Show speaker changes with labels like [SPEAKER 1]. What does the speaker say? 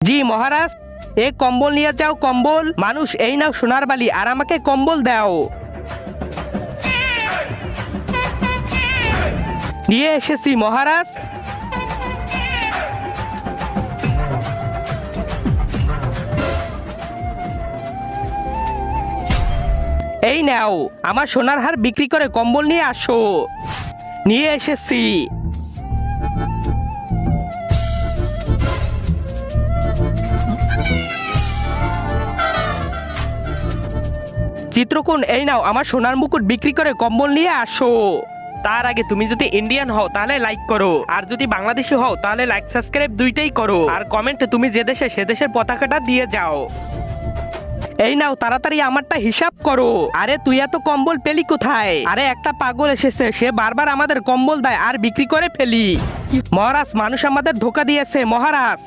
[SPEAKER 1] জি মহারাজ, এ কম্বল নিয়ে যাও কম্বল। মানুষ এই নাও সোনার বালি আর আমাকে কম্বল দাও। নিয়ে এসেছি মহারাজ। এই নাও, আমার সোনার হার বিক্রি করে কম্বল নিয়ে আসো। নিয়ে এসেছি। চিত্রকোণ, এই নাও আমার সোনার মুকুট বিক্রি করে কম্বল নিয়ে আসো। তার আগে তুমি যদি ইন্ডিয়ান হও তাহলে লাইক করো, আর যদি বাংলাদেশি হও তাহলে লাইক সাবস্ক্রাইব দুইটাই করো, আর কমেন্টে তুমি যে দেশে সে দেশের পতাকাটা দিয়ে যাও। এই নাও, তাড়াতাড়ি আমারটা হিসাব করো। আরে তুই এত কম্বল পেলি কোথায়? আরে একটা পাগল এসেছে, সে বারবার আমাদের কম্বল দেয় আর বিক্রি করে ফেলি। মহারাজ, মানুষ আমাদের ধোকা দিয়েছে মহারাজ।